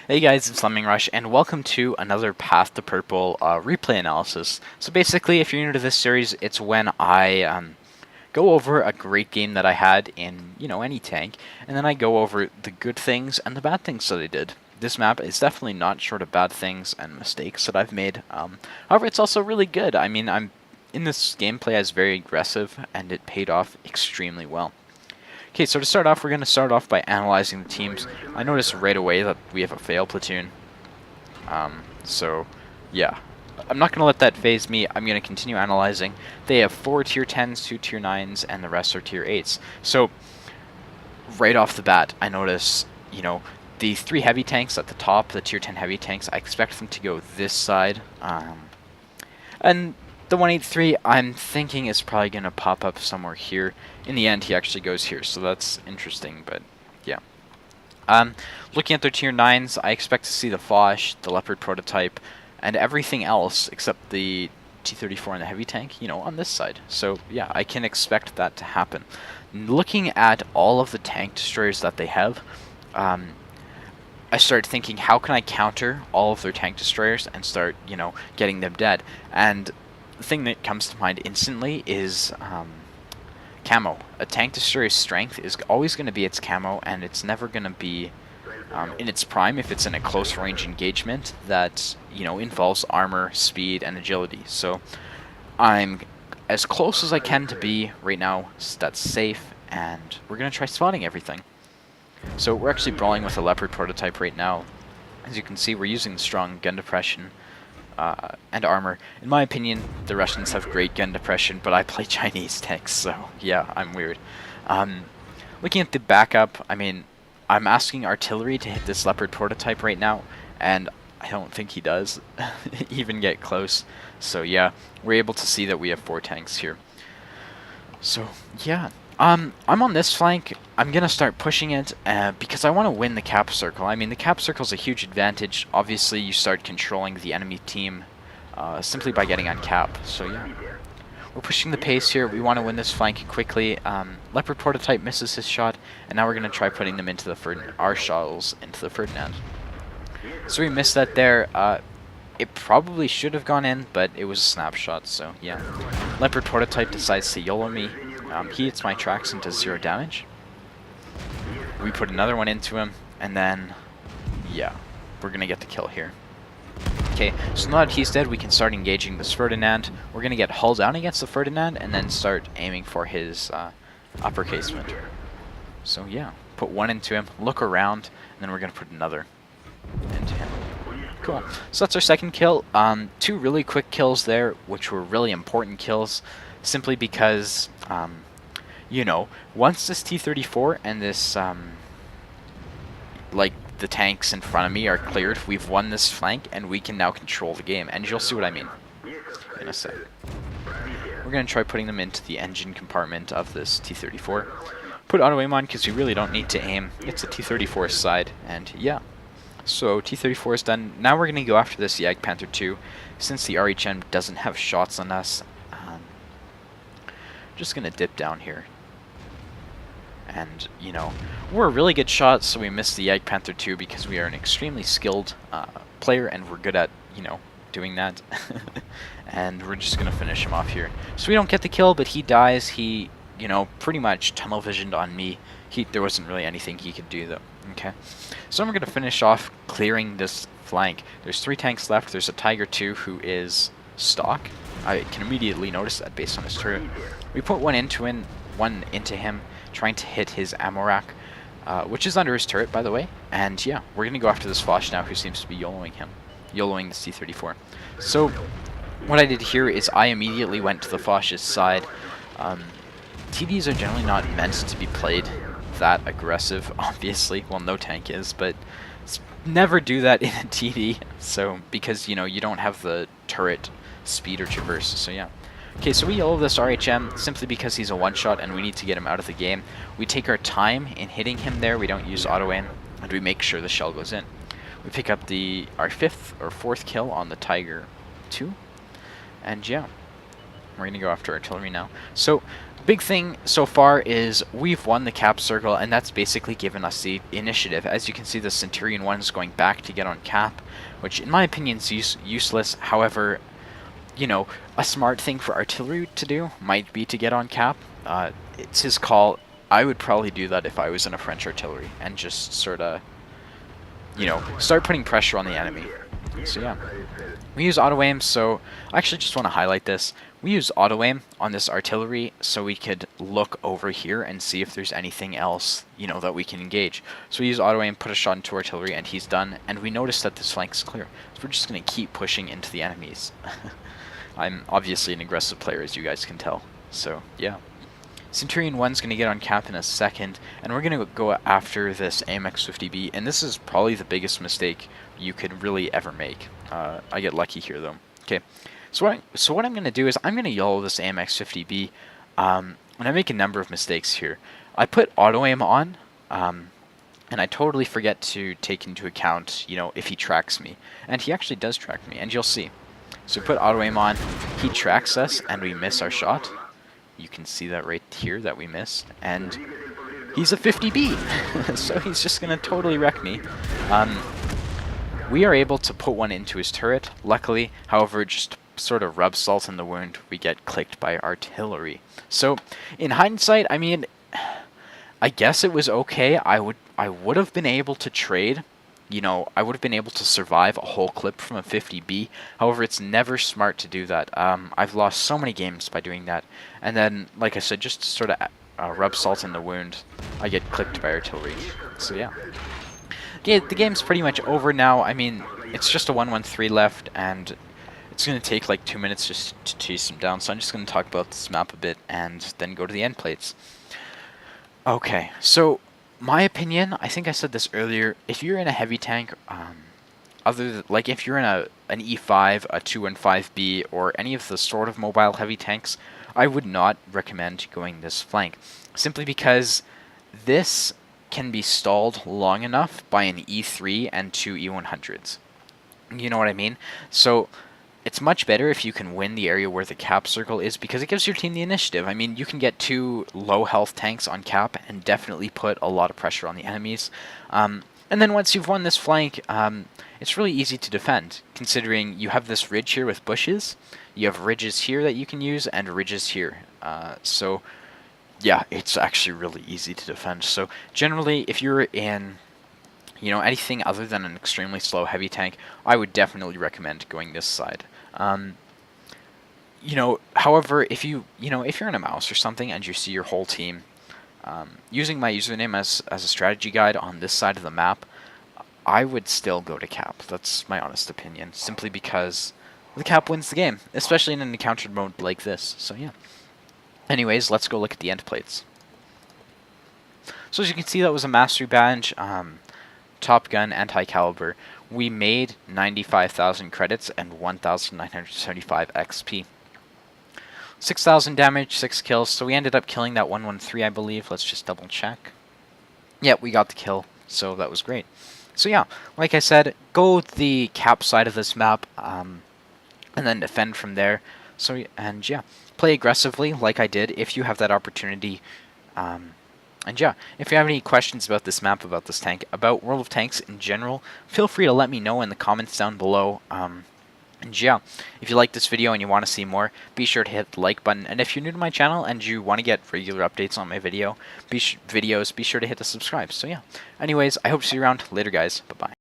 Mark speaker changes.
Speaker 1: Hey guys, it's Lemming Rush, and welcome to another Path to Purple replay analysis. So basically, if you're new to this series, it's when I go over a great game that I had in, any tank, and then I go over the good things and the bad things that I did. This map is definitely not short of bad things and mistakes that I've made. However, it's also really good. I mean, I'm in this gameplay as very aggressive, and it paid off extremely well. Okay, so to start off, we're going to start off by analyzing the teams. I noticed right away that we have a fail platoon. So, yeah. I'm not going to let that phase me. I'm going to continue analyzing. They have 4 tier 10s, 2 tier 9s, and the rest are tier 8s. So, right off the bat, I notice, the 3 heavy tanks at the top, the tier 10 heavy tanks, I expect them to go this side. And the 183, I'm thinking is probably going to pop up somewhere here. In the end, he actually goes here, so that's interesting, but yeah. Looking at their tier 9s, I expect to see the Foch, the Leopard prototype, and everything else except the T-34 and the heavy tank, on this side. So yeah, I can expect that to happen. Looking at all of the tank destroyers that they have, I started thinking, how can I counter all of their tank destroyers and start, getting them dead? And the thing that comes to mind instantly is camo. A tank destroyer's strength is always going to be its camo, and it's never going to be in its prime if it's in a close range engagement that involves armor, speed, and agility. So I'm as close as I can to be right now. That's safe, and we're going to try spotting everything. So we're actually brawling with a Leopard prototype right now. As you can see, we're using strong gun depression and armor. In my opinion, the Russians have great gun depression, but I play Chinese tanks, so yeah, I'm weird. Looking at the backup, I mean, I'm asking artillery to hit this Leopard prototype right now, and I don't think he does even get close. So yeah, we're able to see that we have 4 tanks here. So yeah, I'm on this flank. I'm going to start pushing it because I want to win the cap circle. I mean, the cap circle is a huge advantage. Obviously, you start controlling the enemy team simply by getting on cap. So yeah, we're pushing the pace here. We want to win this flank quickly. Leopard prototype misses his shot, and now we're going to try putting them into our shuttles into the Ferdinand. So we missed that there. It probably should have gone in, but it was a snapshot, so yeah. Leopard prototype decides to YOLO me. He hits my tracks into 0 damage. We put another one into him, and then, yeah, we're going to get the kill here. Okay, so now that he's dead, we can start engaging this Ferdinand. We're going to get hull down against the Ferdinand, and then start aiming for his upper casement. So yeah, put one into him, look around, and then we're going to put another into him. Cool. So that's our second kill. 2 really quick kills there, which were really important kills, simply because, once this T-34 and this, the tanks in front of me are cleared, we've won this flank, and we can now control the game. And you'll see what I mean in a sec. We're going to try putting them into the engine compartment of this T-34. Put auto aim on because we really don't need to aim. It's the T-34's side, and yeah. So T-34 is done. Now we're going to go after this Jagdpanther 2. Since the RHM doesn't have shots on us, just going to dip down here. And, we're a really good shot, so we missed the Jagdpanther 2 because we are an extremely skilled player, and we're good at, doing that. And we're just going to finish him off here. So we don't get the kill, but he dies. He, pretty much tunnel visioned on me. There wasn't really anything he could do, though. Okay, so we're going to finish off clearing this flank. There's 3 tanks left. There's a Tiger 2 who is stock. I can immediately notice that based on his turret. We put one into him, trying to hit his ammo rack, which is under his turret, by the way. And yeah, we're going to go after this Foch now, who seems to be YOLOing the C-34. So what I did here is I immediately went to the Foch's side. TDs are generally not meant to be played that aggressive, obviously. Well, no tank is, but never do that in a TD. So because you don't have the turret speed or traverse. So yeah. Okay, so we YOLO this RHM simply because he's a one-shot and we need to get him out of the game. We take our time in hitting him there. We don't use auto aim, and we make sure the shell goes in. We pick up our 5th or 4th kill on the Tiger 2, and yeah, we're gonna go after artillery now. So Big thing so far is we've won the cap circle, and that's basically given us the initiative. As you can see, the Centurion 1 is going back to get on cap, which in my opinion is useless. However, you know, a smart thing for artillery to do might be to get on cap. It's his call. I would probably do that if I was in a French artillery and just sort of, you know, start putting pressure on the enemy. So yeah, we use auto aim. So I actually just want to highlight this. We use auto aim on this artillery so we could look over here and see if there's anything else, you know, that we can engage. So we use auto aim, put a shot into artillery, and he's done. And we notice that this flank is clear. So we're just going to keep pushing into the enemies. I'm obviously an aggressive player, as you guys can tell. So yeah. Centurion 1's going to get on cap in a second, and we're going to go after this AMX-50B, and this is probably the biggest mistake you could really ever make. I get lucky here, though. Okay, so what I'm going to do is I'm going to YOLO this AMX-50B, and I make a number of mistakes here. I put auto-aim on, and I totally forget to take into account, you know, if he tracks me. And he actually does track me, and you'll see. So we put auto-aim on, he tracks us, and we miss our shot. You can see that right here that we missed, and he's a 50B, so he's just going to totally wreck me. We are able to put one into his turret. Luckily, however, just sort of rub salt in the wound, we get clicked by artillery. So, in hindsight, I mean, I guess it was okay. I would have been able to trade. You know, I would have been able to survive a whole clip from a 50B. However, it's never smart to do that. I've lost so many games by doing that. And then, like I said, just to sort of rub salt in the wound, I get clipped by artillery. So yeah. Okay, the game's pretty much over now. I mean, it's just a 1-1-3 left, and it's going to take like 2 minutes just to chase them down. So I'm just going to talk about this map a bit and then go to the end plates. Okay, so my opinion, I think I said this earlier, if you're in a heavy tank, like if you're in an E5, a 215B, or any of the sort of mobile heavy tanks, I would not recommend going this flank. Simply because this can be stalled long enough by an E3 and 2 E100s. You know what I mean? So it's much better if you can win the area where the cap circle is, because it gives your team the initiative. I mean, you can get 2 low health tanks on cap and definitely put a lot of pressure on the enemies. And then once you've won this flank, it's really easy to defend, considering you have this ridge here with bushes, you have ridges here that you can use, and ridges here. So yeah, it's actually really easy to defend. So generally, if you're in, you know, anything other than an extremely slow heavy tank, I would definitely recommend going this side. You know, however, if you're in a mouse or something and you see your whole team using my username as a strategy guide on this side of the map, I would still go to cap. That's my honest opinion, simply because the cap wins the game, especially in an encountered mode like this. So yeah. Anyways, let's go look at the end plates. So as you can see, that was a mastery badge. Top Gun anti-caliber. We made 95,000 credits and 1,975 XP. 6,000 damage, 6 kills, so we ended up killing that 113, I believe. Let's just double check. Yep, we got the kill, so that was great. So yeah, like I said, go the cap side of this map, and then defend from there. So, and yeah, play aggressively like I did if you have that opportunity. And yeah, if you have any questions about this map, about this tank, about World of Tanks in general, feel free to let me know in the comments down below. And yeah, if you like this video and you want to see more, be sure to hit the like button. And if you're new to my channel and you want to get regular updates on my videos, be sure to hit the subscribe. So yeah, anyways, I hope to see you around. Later, guys. Bye-bye.